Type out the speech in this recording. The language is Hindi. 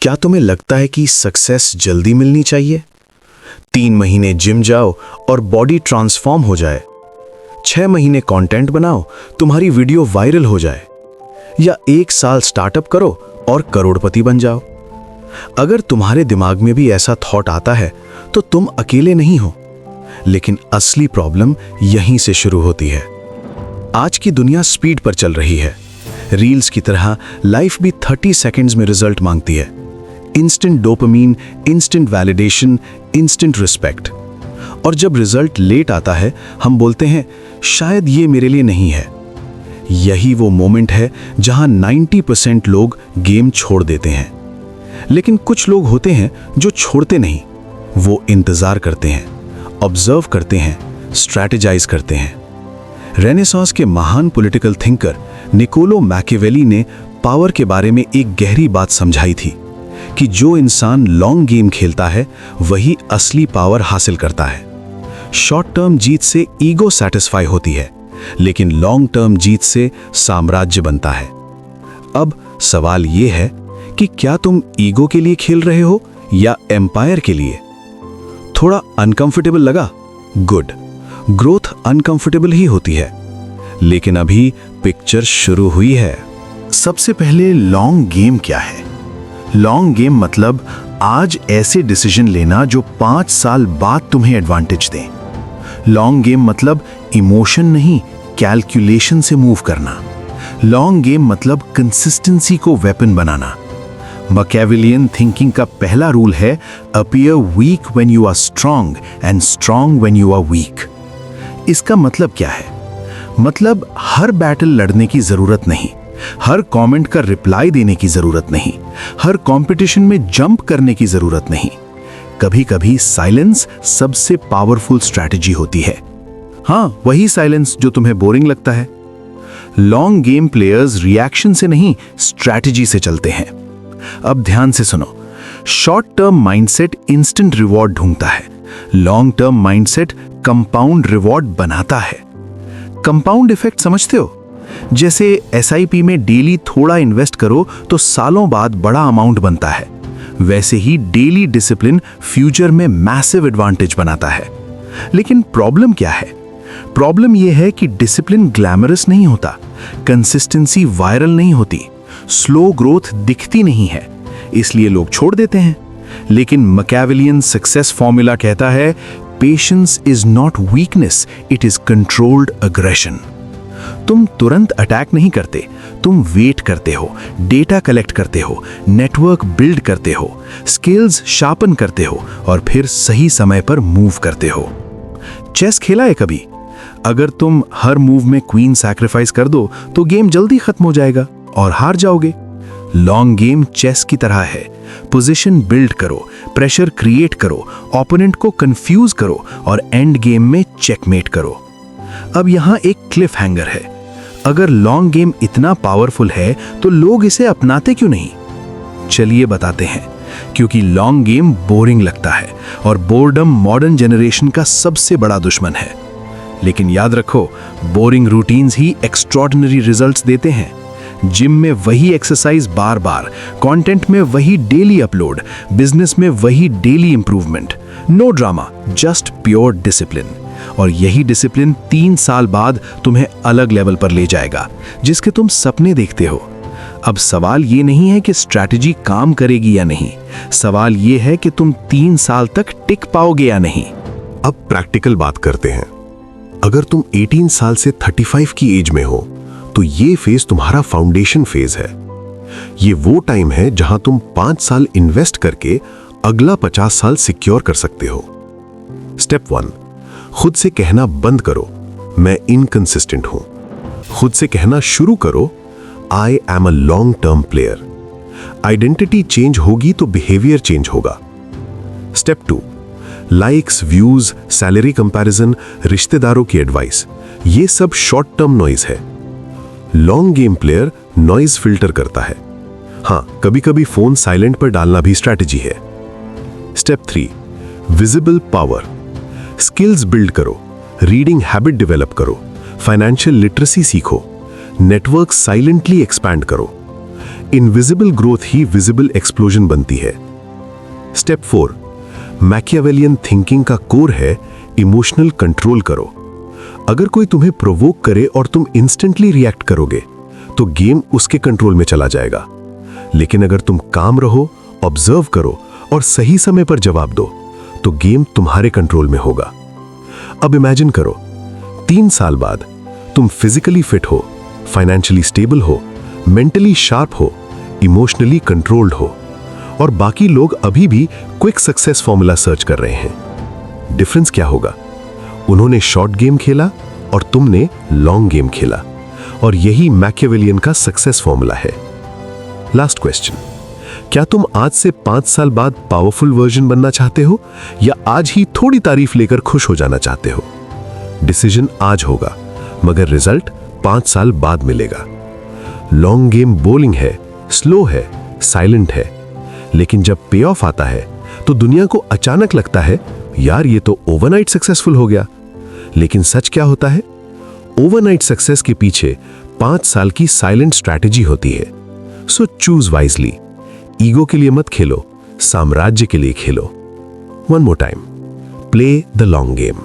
क्या तुम्हें लगता है कि सक्सेस जल्दी मिलनी चाहिए? 3 महीने जिम जाओ और बॉडी ट्रांसफॉर्म हो जाए, 6 महीने कंटेंट बनाओ, तुम्हारी वीडियो वायरल हो जाए, या 1 साल स्टार्टअप करो और करोड़पति बन जाओ? अगर तुम्हारे दिमाग में भी ऐसा थॉट आता है तो तुम अकेले नहीं हो, लेकिन असली प्रॉब्लम यहीं से शुरू होती है। आज की दुनिया स्पीड पर चल रही है। रील्स की तरह लाइफ भी 30 सेकंड्स में रिजल्ट मांगती है। Instant dopamine, instant validation, instant respect. और जब रिजल्ट लेट आता है, हम बोलते हैं शायद ये मेरे लिए नहीं है। यही वो मोमेंट है जहां 90% लोग गेम छोड़ देते हैं। लेकिन कुछ लोग होते हैं जो छोड़ते नहीं, वो इंतजार करते हैं, ऑब्जर्व करते हैं, स्ट्रैटेजाइज करते हैं। रेनेसांस के महान पॉलिटिकल थिंकर निकोलो मैकियावेली ने पावर के बारे में एक गहरी बात समझाई थी कि जो इंसान लॉन्ग गेम खेलता है वही असली पावर हासिल करता है। शॉर्ट टर्म जीत से ईगो सेटिस्फाई होती है, लेकिन लॉन्ग टर्म जीत से साम्राज्य बनता है। अब सवाल यह है कि क्या तुम ईगो के लिए खेल रहे हो या एम्पायर के लिए? थोड़ा अनकंफर्टेबल लगा? गुड। ग्रोथ अनकंफर्टेबल ही होती है, लेकिन अभी पिक्चर शुरू हुई है। सबसे पहले लॉन्ग गेम क्या है? लॉन्ग गेम मतलब आज ऐसे डिसीजन लेना जो 5 साल बाद तुम्हें एडवांटेज दें। लॉन्ग गेम मतलब इमोशन नहीं, कैलकुलेशन से मूव करना। लॉन्ग गेम मतलब कंसिस्टेंसी को वेपन बनाना। मैकियावेलियन थिंकिंग का पहला रूल है appear weak when you are strong and strong when you are weak. इसका मतलब क्या है? मतलब हर बैटल लड़ने की जरूरत नहीं, हर कमेंट का रिप्लाई देने की जरूरत नहीं, हर कंपटीशन में जंप करने की जरूरत नहीं। कभी कभी साइलेंस सबसे पावरफुल स्ट्रैटेजी होती है। हाँ, वही साइलेंस जो तुम्हें बोरिंग लगता है। लॉन्ग गेम प्लेयर्स रिएक्शन से नहीं, स्ट्रैटेजी से चलते हैं। अब ध्यान से सुनो। Short term mindset instant reward ढूंढता है, long term mindset compound reward बनाता है। कंपाउंड इफेक्ट समझते हो? जैसे एसआईपी में डेली थोड़ा इन्वेस्ट करो तो सालों बाद बड़ा अमाउंट बनता है, वैसे ही डेली डिसिप्लिन फ्यूचर में मैसिव एडवांटेज बनाता है। लेकिन प्रॉब्लम क्या है? प्रॉब्लम यह है कि डिसिप्लिन ग्लैमरस नहीं होता, कंसिस्टेंसी वायरल नहीं होती, स्लो ग्रोथ दिखती नहीं है, इसलिए लोग छोड़ देते हैं। लेकिन मैकियावेलियन सक्सेस फॉर्मूला कहता है patience is not weakness, it is controlled aggression. तुम तुरंत अटैक नहीं करते, तुम वेट करते हो, डेटा कलेक्ट करते हो, नेटवर्क बिल्ड करते हो, स्किल्स शार्पन करते हो और फिर सही समय पर मूव करते हो। चेस खेला है कभी? अगर तुम हर मूव में क्वीन सैक्रिफाइस कर दो तो गेम जल्दी खत्म हो जाएगा और हार जाओगे। लॉन्ग गेम चेस की तरह है। पोजीशन बिल्ड करो, प्रेशर क्रिएट करो, ओपोनेंट को कंफ्यूज करो और एंड गेम में चेकमेट करो। अब यहां एक क्लिफ हैंगर है। अगर लॉन्ग गेम इतना पावरफुल है तो लोग इसे अपनाते क्यों नहीं? चलिए बताते हैं। क्योंकि लॉन्ग गेम बोरिंग लगता है और बोर्डम मॉडर्न जनरेशन का सबसे बड़ा दुश्मन है। लेकिन याद रखो, बोरिंग रूटीन्स ही एक्स्ट्रॉर्डिनरी रिजल्ट्स देते हैं। जिम में वही एक्सरसाइज बार बार, कंटेंट में वही डेली अपलोड, बिजनेस में वही daily improvement. No drama, just pure discipline. और यही डिसिप्लिन 3 साल बाद तुम्हें अलग लेवल पर ले जाएगा, जिसके तुम सपने देखते हो। अब सवाल ये नहीं है कि स्ट्रैटेजी काम करेगी या नहीं, सवाल ये है कि तुम 3 साल तक टिक पाओगे या नहीं। अब प्रैक्टिकल बात करते हैं। अगर तुम 18 साल से 35 की एज में हो तो ये फेज तुम्हारा फाउंडेशन फेज है। ये वो टाइम है जहां तुम 5 साल इन्वेस्ट करके अगला 50 साल सिक्योर कर सकते हो। स्टेप 1, खुद से कहना बंद करो मैं इनकंसिस्टेंट हूं। खुद से कहना शुरू करो I am a long term player. Identity change होगी तो बिहेवियर चेंज होगा। Step 2, likes, views, salary comparison, रिश्तेदारों की एडवाइस, ये सब शॉर्ट टर्म नॉइज है। Long game player noise filter करता है। हां, कभी कभी फोन साइलेंट पर डालना भी स्ट्रैटेजी है। Step 3, visible power. Skills build करो, रीडिंग हैबिट डेवलप करो, फाइनेंशियल लिटरेसी सीखो, नेटवर्क साइलेंटली एक्सपैंड करो। इनविजिबल ग्रोथ ही विजिबल एक्सप्लोजन बनती है। स्टेप 4, मैकियावेलियन थिंकिंग का कोर है इमोशनल कंट्रोल करो। अगर कोई तुम्हें प्रोवोक करे और तुम इंस्टेंटली रिएक्ट करोगे तो गेम उसके कंट्रोल में चला जाएगा। लेकिन अगर तुम काम रहो, ऑब्जर्व करो और सही समय पर जवाब दो तो गेम तुम्हारे कंट्रोल में होगा। अब इमेजिन करो 3 साल बाद तुम फिजिकली फिट हो, फाइनेंशियली स्टेबल हो, मेंटली शार्प हो, इमोशनली कंट्रोल्ड हो और बाकी लोग अभी भी क्विक सक्सेस फॉर्मूला सर्च कर रहे हैं। डिफरेंस क्या होगा? उन्होंने शॉर्ट गेम खेला और तुमने लॉन्ग गेम खेला और यही मैकियावेलियन का सक्सेस फॉर्मूला है। लास्ट क्वेश्चन, क्या तुम आज से 5 साल बाद पावरफुल वर्जन बनना चाहते हो या आज ही थोड़ी तारीफ लेकर खुश हो जाना चाहते हो? डिसीजन आज होगा मगर रिजल्ट 5 साल बाद मिलेगा। लॉन्ग गेम बोरिंग है, स्लो है, साइलेंट है, लेकिन जब पे ऑफ आता है तो दुनिया को अचानक लगता है यार ये तो ओवरनाइट सक्सेसफुल हो गया। लेकिन सच क्या होता है? ओवरनाइट सक्सेस के पीछे 5 साल की साइलेंट स्ट्रैटेजी होती है। So choose wisely. ईगो के लिए मत खेलो, साम्राज्य के लिए खेलो। One more time, play the long game.